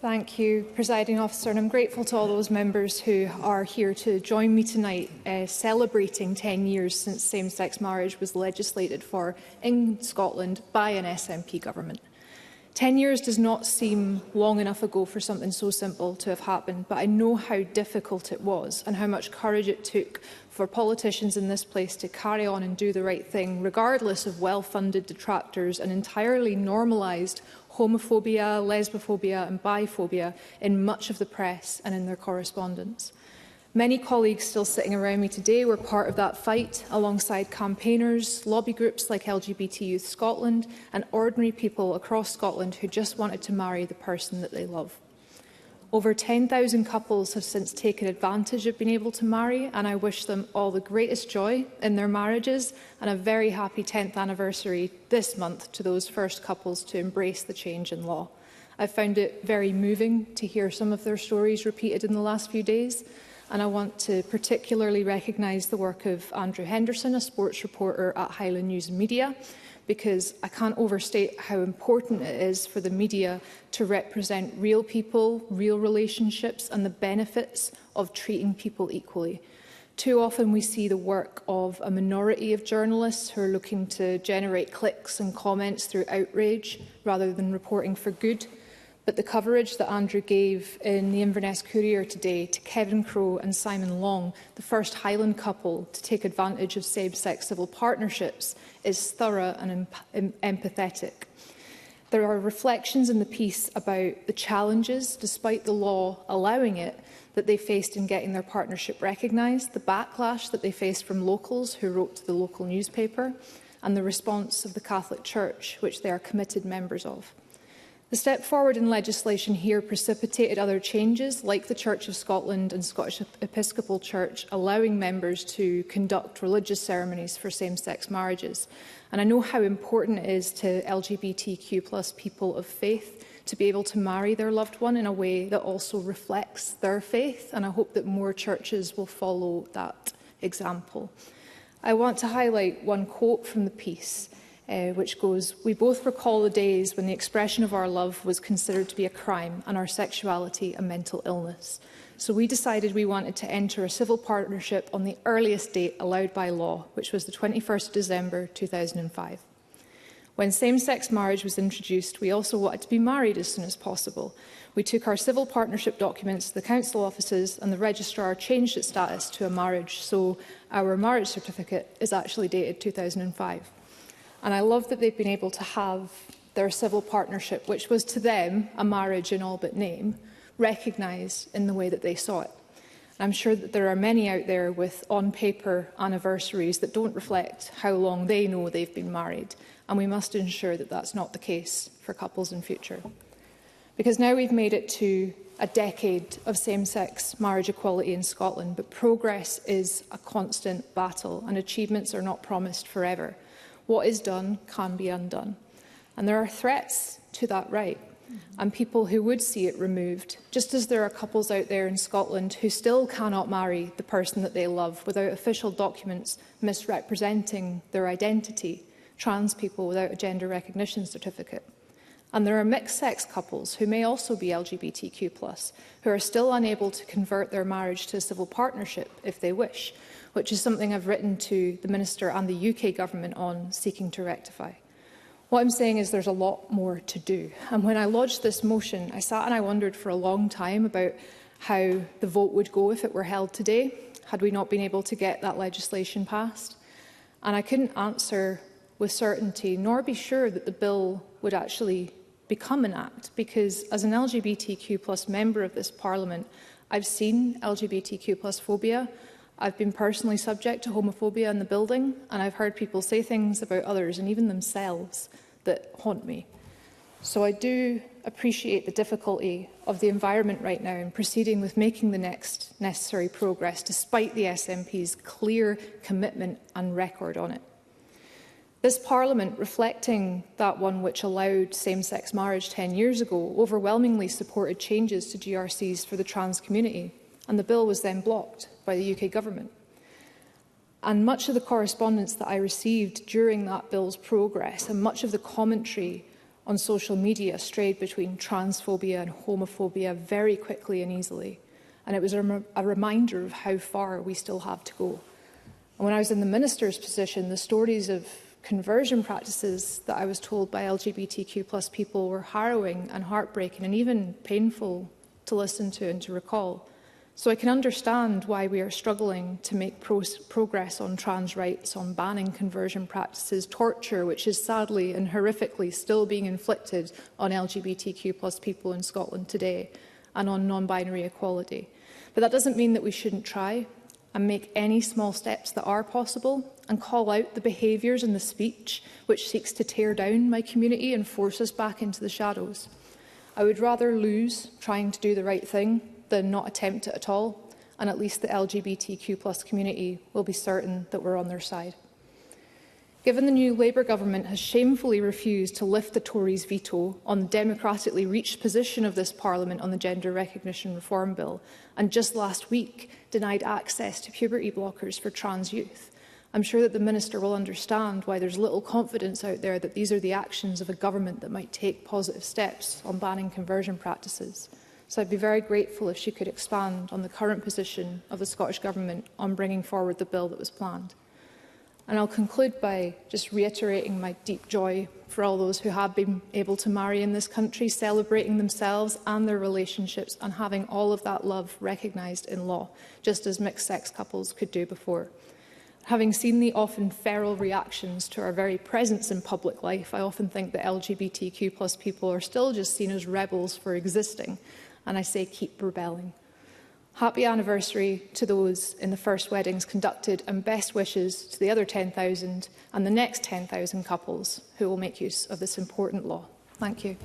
Thank you, Presiding Officer, and I'm grateful to all those members who are here to join me tonight celebrating 10 years since same-sex marriage was legislated for in Scotland by an SNP government. 10 years does not seem long enough ago for something so simple to have happened, but I know how difficult it was and how much courage it took for politicians in this place to carry on and do the right thing, regardless of well-funded detractors and entirely normalised homophobia, lesbophobia and biphobia in much of the press and in their correspondence. Many colleagues still sitting around me today were part of that fight, alongside campaigners, lobby groups like LGBT Youth Scotland and ordinary people across Scotland who just wanted to marry the person that they love. Over 10,000 couples have since taken advantage of being able to marry, and I wish them all the greatest joy in their marriages and a very happy 10th anniversary this month to those first couples to embrace the change in law. I found it very moving to hear some of their stories repeated in the last few days, and I want to particularly recognise the work of Andrew Henderson, a sports reporter at Highland News and Media, because I can't overstate how important it is for the media to represent real people, real relationships and the benefits of treating people equally. Too often we see the work of a minority of journalists who are looking to generate clicks and comments through outrage rather than reporting for good. But the coverage that Andrew gave in the Inverness Courier today to Kevin Crowe and Simon Long, the first Highland couple to take advantage of same-sex civil partnerships, is thorough and empathetic. There are reflections in the piece about the challenges, despite the law allowing it, that they faced in getting their partnership recognised, the backlash that they faced from locals who wrote to the local newspaper, and the response of the Catholic Church, which they are committed members of. The step forward in legislation here precipitated other changes, like the Church of Scotland and Scottish Episcopal Church allowing members to conduct religious ceremonies for same-sex marriages. And I know how important it is to LGBTQ+ people of faith to be able to marry their loved one in a way that also reflects their faith, and I hope that more churches will follow that example. I want to highlight one quote from the piece, which goes, "We both recall the days when the expression of our love was considered to be a crime and our sexuality a mental illness. So we decided we wanted to enter a civil partnership on the earliest date allowed by law, which was the 21st of December 2005. When same-sex marriage was introduced, we also wanted to be married as soon as possible. We took our civil partnership documents to the council offices and the registrar changed its status to a marriage, so our marriage certificate is actually dated 2005. And I love that they've been able to have their civil partnership, which was to them a marriage in all but name, recognised in the way that they saw it. I'm sure that there are many out there with on-paper anniversaries that don't reflect how long they know they've been married, and we must ensure that that's not the case for couples in future. Because now we've made it to a decade of same-sex marriage equality in Scotland, but progress is a constant battle and achievements are not promised forever. What is done can be undone. And there are threats to that right, and people who would see it removed, just as there are couples out there in Scotland who still cannot marry the person that they love without official documents misrepresenting their identity, trans people without a gender recognition certificate. And there are mixed-sex couples who may also be LGBTQ+, who are still unable to convert their marriage to a civil partnership if they wish, which is something I've written to the Minister and the UK Government on, seeking to rectify. What I'm saying is there's a lot more to do. And when I lodged this motion, I sat and I wondered for a long time about how the vote would go if it were held today, had we not been able to get that legislation passed. And I couldn't answer with certainty, nor be sure that the bill would actually become an act, because as an LGBTQ+ member of this Parliament, I've seen LGBTQ+ phobia. I've been personally subject to homophobia in the building, and I've heard people say things about others and even themselves that haunt me. So I do appreciate the difficulty of the environment right now in proceeding with making the next necessary progress, despite the SNP's clear commitment and record on it. This Parliament, reflecting that one which allowed same-sex marriage 10 years ago, overwhelmingly supported changes to GRCs for the trans community, and the bill was then blocked by the UK Government. And much of the correspondence that I received during that bill's progress and much of the commentary on social media strayed between transphobia and homophobia very quickly and easily. And it was a reminder of how far we still have to go. And when I was in the Minister's position, the stories of conversion practices that I was told by LGBTQ+ people were harrowing and heartbreaking and even painful to listen to and to recall. So I can understand why we are struggling to make progress on trans rights, on banning conversion practices, torture, which is sadly and horrifically still being inflicted on LGBTQ+ people in Scotland today, and on non-binary equality. But that doesn't mean that we shouldn't try and make any small steps that are possible and call out the behaviours and the speech which seeks to tear down my community and force us back into the shadows. I would rather lose trying to do the right thing than not attempt it at all, and at least the LGBTQ+ community will be certain that we're on their side. Given the new Labour government has shamefully refused to lift the Tories' veto on the democratically reached position of this Parliament on the Gender Recognition Reform Bill, and just last week denied access to puberty blockers for trans youth, I'm sure that the Minister will understand why there's little confidence out there that these are the actions of a government that might take positive steps on banning conversion practices. So I'd be very grateful if she could expand on the current position of the Scottish Government on bringing forward the bill that was planned. And I'll conclude by just reiterating my deep joy for all those who have been able to marry in this country, celebrating themselves and their relationships and having all of that love recognised in law, just as mixed-sex couples could do before. Having seen the often feral reactions to our very presence in public life, I often think that LGBTQ+ people are still just seen as rebels for existing, and I say keep rebelling. Happy anniversary to those in the first weddings conducted, and best wishes to the other 10,000 and the next 10,000 couples who will make use of this important law. Thank you.